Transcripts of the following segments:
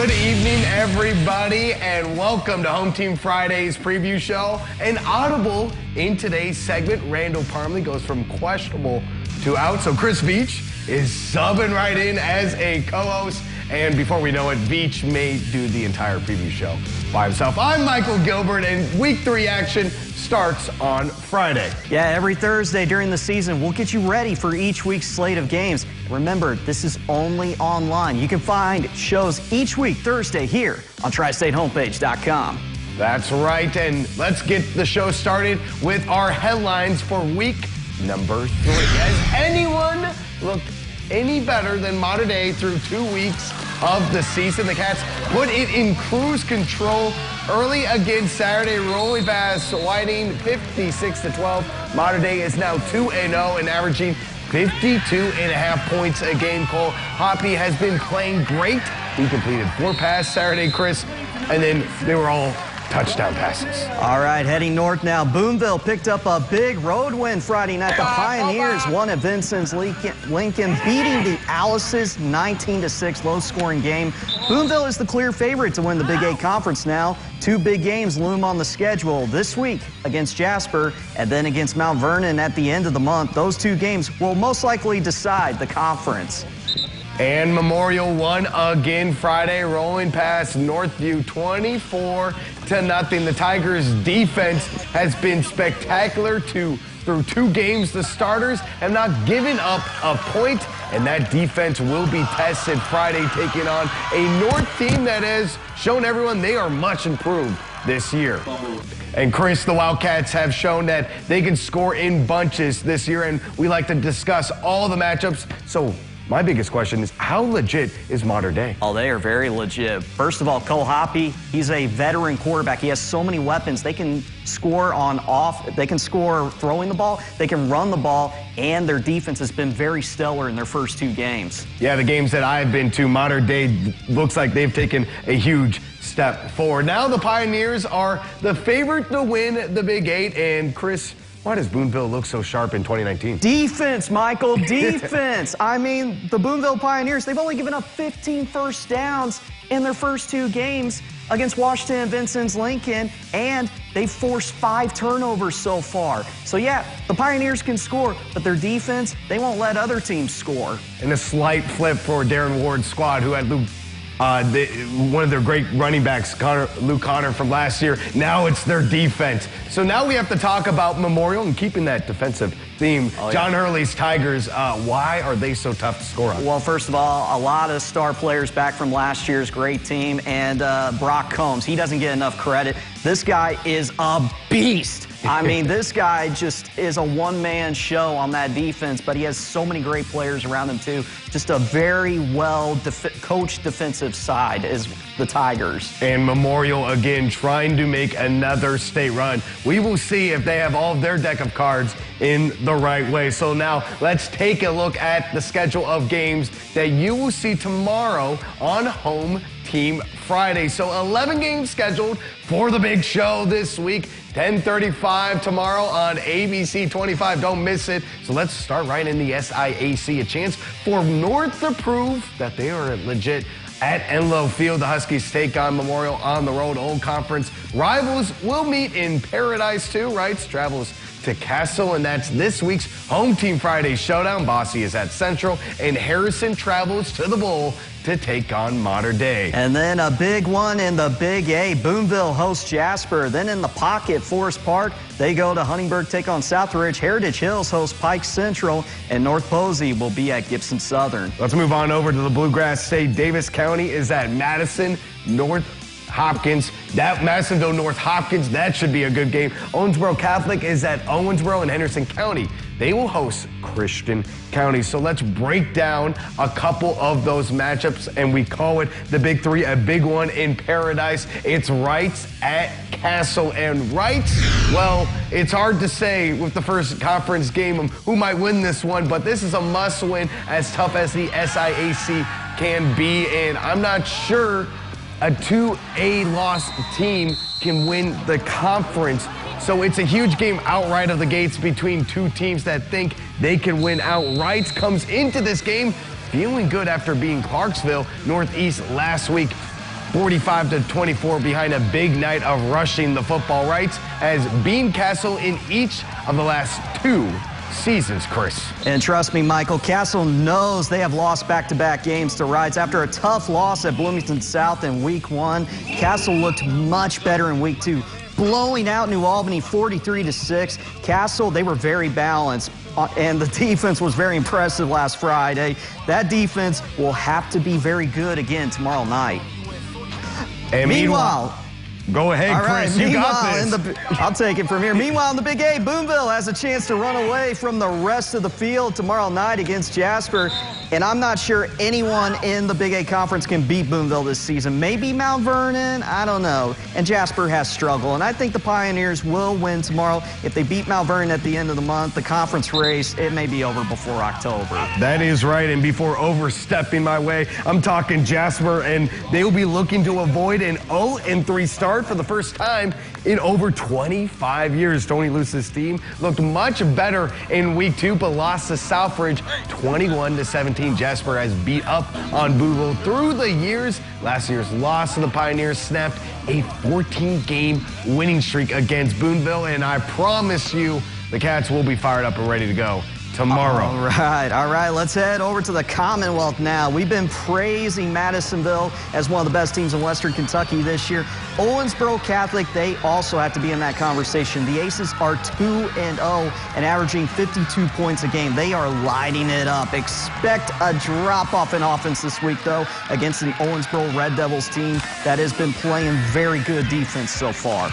Good evening, everybody, and welcome to Home Team Friday's preview show. An audible in today's segment. Randall Parmley goes from questionable to out, so Chris Veach is subbing right in as a co-host. And before we know it, Veach may do the entire preview show by himself. I'm Michael Gilbert, and Week 3 action starts on Friday. Yeah, every Thursday during the season, we'll get you ready for each week's slate of games. Remember, this is only online. You can find shows each week, Thursday, here on TriStateHomepage.com. That's right, and let's get the show started with our headlines for week number 3. Has anyone looked any better than Mater Dei through 2 weeks of the season? The Cats put it in cruise control early against Saturday, rolling past Whiting 56-12. Mater Dei is now 2-0 and averaging 52.5 points a game. Cole Hoppy has been playing great. He completed 4 passes Saturday, Chris, and then they were all touchdown passes. All right, heading north now. Boonville picked up a big road win Friday night. The Pioneers won at Vincennes Lincoln, beating the Alice's 19-6 low-scoring game. Boonville is the clear favorite to win the Big 8 Conference now. 2 big games loom on the schedule this week against Jasper and then against Mount Vernon at the end of the month. Those 2 games will most likely decide the conference. And Memorial won again Friday, rolling past Northview 24-0. The Tigers' defense has been spectacular through 2 games. The starters have not given up a point, and that defense will be tested Friday, taking on a North team that has shown everyone they are much improved this year. And Chris, the Wildcats have shown that they can score in bunches this year, and we like to discuss all the matchups. So my biggest question is, how legit is Mater Dei? Oh, they are very legit. First of all, Cole Hoppy, he's a veteran quarterback. He has so many weapons. They can score they can score throwing the ball, they can run the ball, and their defense has been very stellar in their first 2 games. Yeah, the games that I've been to, Mater Dei looks like they've taken a huge step forward. Now the Pioneers are the favorite to win the Big 8, and Chris, why does Boonville look so sharp in 2019? Defense, Michael, defense. I mean, the Boonville Pioneers, they've only given up 15 first downs in their first 2 games against Washington and Vincennes Lincoln, and they've forced 5 turnovers so far. So, yeah, the Pioneers can score, but their defense, they won't let other teams score. And a slight flip for Darren Ward's squad, who had one of their great running backs, Luke Connor, from last year. Now it's their defense. So now we have to talk about Memorial and keeping that defensive theme. Oh, yeah. John Hurley's Tigers, why are they so tough to score on? Well, first of all, a lot of star players back from last year's great team, and Brock Combs, he doesn't get enough credit. This guy is a beast. I mean, this guy just is a one-man show on that defense, but he has so many great players around him, too. Just a very well-coached defensive side is the Tigers. And Memorial, again, trying to make another state run. We will see if they have all of their deck of cards in the right way. So now let's take a look at the schedule of games that you will see tomorrow on Home Team Friday. So 11 games scheduled for the big show this week. 10:35 tomorrow on ABC 25. Don't miss it. So let's start right in the SIAC. A chance for North to prove that they are legit at Enloe Field. The Huskies take on Memorial on the road. Old Conference rivals will meet in Paradise too. Wrights travels to Castle, and that's this week's Home Team Friday showdown. Bosse is at Central, and Harrison travels to the Bowl to take on Mater Dei. And then a big one in the Big 8. Boonville hosts Jasper. Then in the pocket, Forest Park, they go to Huntingburg, take on Southridge. Heritage Hills hosts Pike Central, and North Posey will be at Gibson Southern. Let's move on over to the Bluegrass State. Davis County is at Madison, North Hopkins. That Madisonville North Hopkins, that should be a good game. Owensboro Catholic is at Owensboro, and Henderson County, they will host Christian County. So let's break down a couple of those matchups, and we call it the Big 3, a big one in Paradise. It's Wrights at Castle, and Wrights, well, it's hard to say with the first conference game of who might win this one, but this is a must-win, as tough as the SIAC can be, and I'm not sure a 2A loss team can win the conference. So it's a huge game outright of the gates between 2 teams that think they can win outright. Comes into this game feeling good after beating Clarksville Northeast last week. 45-24 behind a big night of rushing the football rights as beat Castle in each of the last 2 seasons, Chris. And trust me, Michael, Castle knows they have lost back-to-back games to Rides. After a tough loss at Bloomington South in Week 1, Castle looked much better in Week 2, blowing out New Albany 43-6. Castle, they were very balanced, and the defense was very impressive last Friday. That defense will have to be very good again tomorrow night. And meanwhile, go ahead, Chris. You got this. I'll take it from here. Meanwhile, in the Big A, Boonville has a chance to run away from the rest of the field tomorrow night against Jasper. And I'm not sure anyone in the Big A Conference can beat Boonville this season. Maybe Mount Vernon, I don't know. And Jasper has struggled. And I think the Pioneers will win tomorrow. If they beat Mount Vernon at the end of the month, the conference race, it may be over before October. That is right. And before overstepping my way, I'm talking Jasper, and they will be looking to avoid an 0-3 start for the first time in over 25 years. Tony Luce's team looked much better in Week 2, but lost to Southbridge 21-17. Jasper has beat up on Boonville through the years. Last year's loss to the Pioneers snapped a 14-game winning streak against Boonville, and I promise you the Cats will be fired up and ready to go tomorrow. All right, let's head over to the Commonwealth now. We've been praising Madisonville as one of the best teams in Western Kentucky this year. Owensboro Catholic, they also have to be in that conversation. The Aces are 2-0 and averaging 52 points a game. They are lighting it up. Expect a drop-off in offense this week, though, against an Owensboro Red Devils team that has been playing very good defense so far.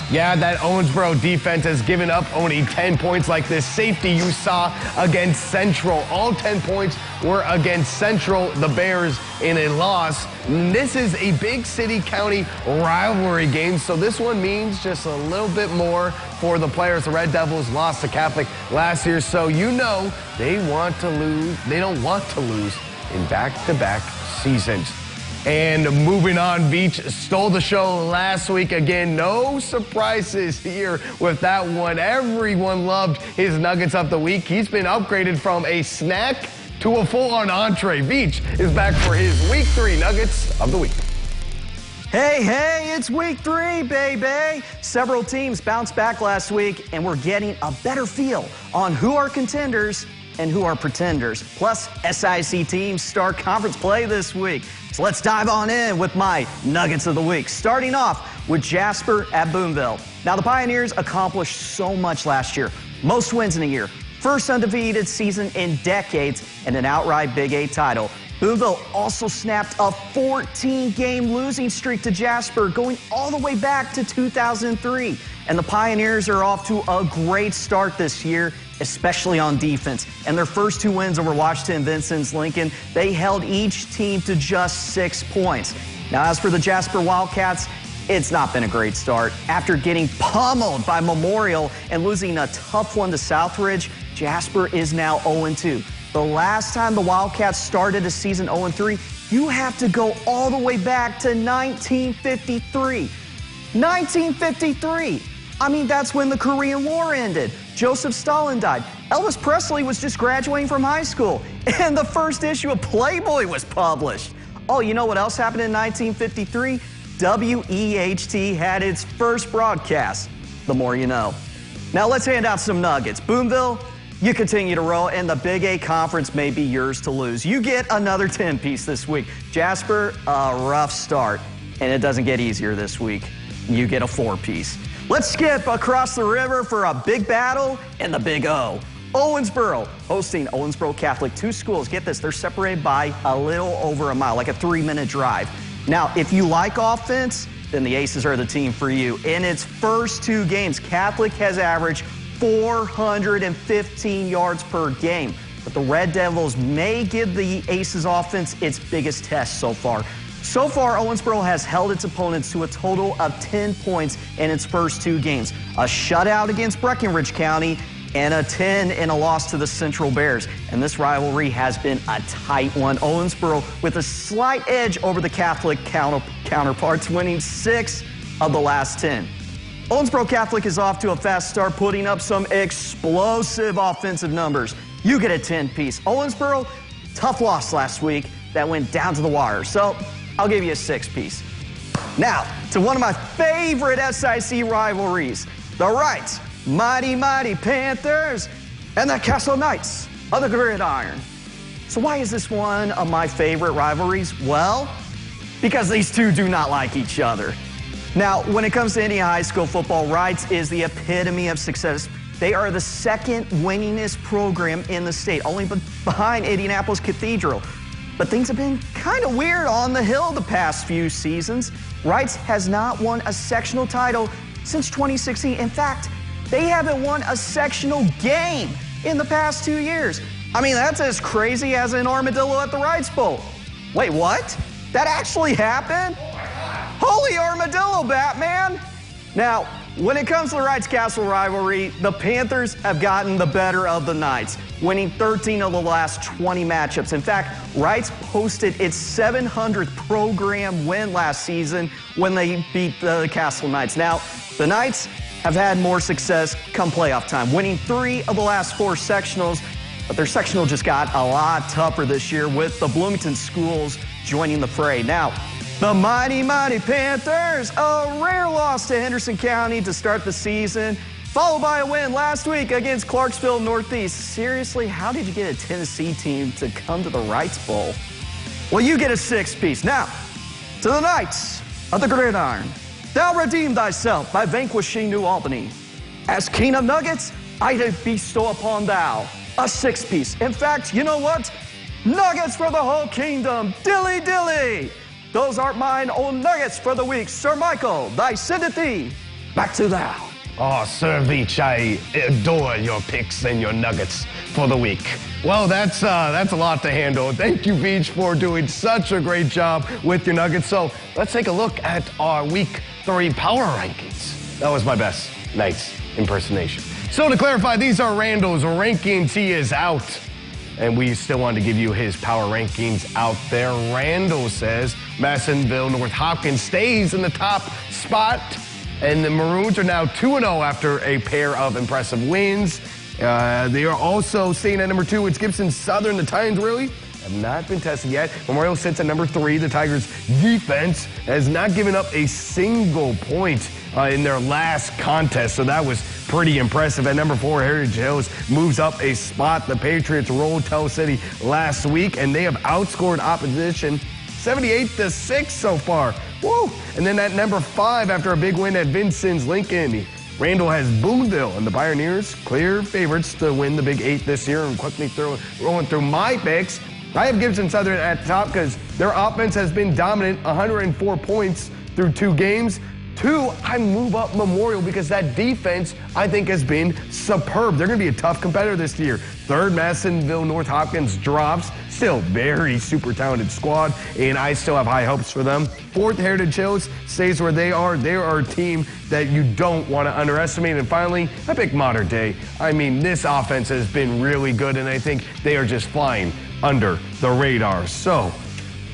Yeah, that Owensboro defense has given up only 10 points, like this safety you saw against Central. All 10 points were against Central, the Bears, in a loss. This is a big city-county rivalry game, so this one means just a little bit more for the players. The Red Devils lost to Catholic last year, so you know they want to lose. They don't want to lose in back-to-back seasons. And moving on, Beach stole the show last week again. No surprises here with that one. Everyone loved his Nuggets of the Week. He's been upgraded from a snack to a full-on entree. Beach is back for his Week 3 Nuggets of the Week. Hey, it's Week 3, baby. Several teams bounced back last week, and we're getting a better feel on who are contenders and who are pretenders. Plus, SIC teams start conference play this week. So let's dive on in with my Nuggets of the Week, starting off with Jasper at Boonville. Now, the Pioneers accomplished so much last year. Most wins in a year, first undefeated season in decades, and an outright Big A title. Boonville also snapped a 14-game losing streak to Jasper, going all the way back to 2003. And the Pioneers are off to a great start this year, especially on defense. And their first 2 wins over Washington Vincent's Lincoln, they held each team to just 6 points. Now, as for the Jasper Wildcats, it's not been a great start. After getting pummeled by Memorial and losing a tough one to Southridge, Jasper is now 0-2. The last time the Wildcats started a season 0-3, you have to go all the way back to 1953. 1953! I mean, that's when the Korean War ended. Joseph Stalin died. Elvis Presley was just graduating from high school, and the first issue of Playboy was published. Oh, you know what else happened in 1953? WEHT had its first broadcast. The more you know. Now let's hand out some nuggets. Boonville, you continue to roll, and the Big A Conference may be yours to lose. You get another 10-piece this week. Jasper, a rough start, and it doesn't get easier this week. You get a 4-piece. Let's skip across the river for a big battle in the Big O. Owensboro hosting Owensboro Catholic. 2 schools, get this, they're separated by a little over a mile, like a 3-minute drive. Now, if you like offense, then the Aces are the team for you. In its first 2 games, Catholic has averaged 415 yards per game. But the Red Devils may give the Aces offense its biggest test so far. So far, Owensboro has held its opponents to a total of 10 points in its first 2 games. A shutout against Breckinridge County and a 10 in a loss to the Central Bears. And this rivalry has been a tight one. Owensboro with a slight edge over the Catholic counterparts, winning 6 of the last 10. Owensboro Catholic is off to a fast start, putting up some explosive offensive numbers. You get a 10-piece. Owensboro, tough loss last week that went down to the wire. So I'll give you a 6-piece. Now, to one of my favorite SIC rivalries, the Wrights, mighty Panthers, and the Castle Knights of the Gridiron. So why is this one of my favorite rivalries? Well, because these two do not like each other. Now, when it comes to Indiana high school football, Wrights is the epitome of success. They are the second winningest program in the state, only behind Indianapolis Cathedral. But things have been kind of weird on the hill the past few seasons. Wrights has not won a sectional title since 2016. In fact, they haven't won a sectional game in the past 2 years. I mean, that's as crazy as an armadillo at the Wrights Bowl. Wait, what? That actually happened? Holy armadillo, Batman! Now, when it comes to the Wrights-Castle rivalry, the Panthers have gotten the better of the Knights, winning 13 of the last 20 matchups. In fact, Wrights posted its 700th program win last season when they beat the Castle Knights. Now, the Knights have had more success come playoff time, winning 3 of the last 4 sectionals, but their sectional just got a lot tougher this year with the Bloomington schools joining the fray. Now, the mighty Panthers, a rare loss to Henderson County to start the season, followed by a win last week against Clarksville Northeast. Seriously, how did you get a Tennessee team to come to the Wrights Bowl? Well, you get a 6-piece. Now, to the Knights of the Gridiron. Thou redeem thyself by vanquishing New Albany. As king of nuggets, I bestow upon thou a 6-piece. In fact, you know what? Nuggets for the whole kingdom. Dilly dilly. Those aren't mine own nuggets for the week. Sir Michael, thy sendeth thee. Back to thou. Oh, Sir Veach, I adore your picks and your nuggets for the week. Well, that's a lot to handle. Thank you, Veach, for doing such a great job with your nuggets. So let's take a look at our Week 3 power rankings. That was my best Knights impersonation. So to clarify, these are Randall's rankings. He is out. And we still want to give you his power rankings out there. Randall says Madisonville North Hopkins stays in the top spot. And the Maroons are now 2-0 after a pair of impressive wins. They are also staying at number 2. It's Gibson Southern. The Titans really have not been tested yet. Memorial sits at number 3. The Tigers' defense has not given up a single point in their last contest, so that was pretty impressive. At number 4, Heritage Hills moves up a spot. The Patriots rolled Tell City last week, and they have outscored opposition 78-6 so far. Woo! And then at number 5, after a big win at Vincennes Lincoln, Randall has Boonville, and the Pioneers clear favorites to win the Big 8 this year. And quickly rolling through my picks, I have Gibson Southern at the top because their offense has been dominant, 104 points through 2 games. 2, I move up Memorial because that defense, I think, has been superb. They're going to be a tough competitor this year. 3rd, Madisonville North Hopkins drops. Still very super talented squad, and I still have high hopes for them. 4th, Heritage Hills stays where they are. They are a team that you don't want to underestimate. And finally, I pick Modern Day. I mean, this offense has been really good, and I think they are just flying under the radar. So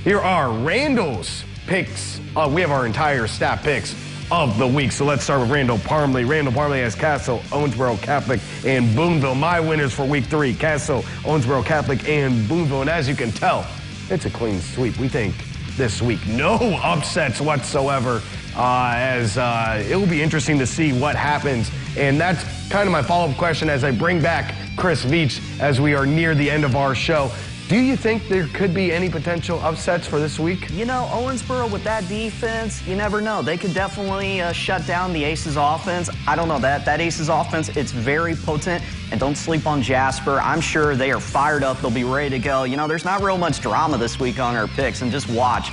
here are Randall's picks. We have our entire staff picks of the week. So let's start with Randall Parmley. Randall Parmley has Castle, Owensboro Catholic, and Boonville. My winners for week 3, Castle, Owensboro Catholic, and Boonville. And as you can tell, it's a clean sweep. We think this week no upsets whatsoever, as it will be interesting to see what happens. And that's kind of my follow-up question as I bring back Chris Veach as we are near the end of our show. Do you think there could be any potential upsets for this week? You know, Owensboro with that defense, you never know. They could definitely shut down the Aces offense. I don't know, that Aces offense, it's very potent. And don't sleep on Jasper. I'm sure they are fired up. They'll be ready to go. You know, there's not real much drama this week on our picks, and just watch.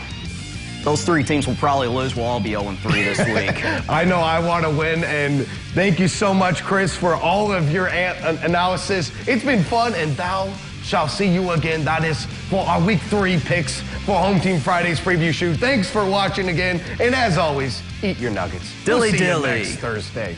Those 3 teams will probably lose. We'll all be 0-3 this week. I know I want to win, and thank you so much, Chris, for all of your analysis. It's been fun, and thou shall see you again. That is for our Week 3 picks for Home Team Fridays preview shoot. Thanks for watching again, and as always, eat your nuggets. Dilly we'll see dilly. you next Thursday.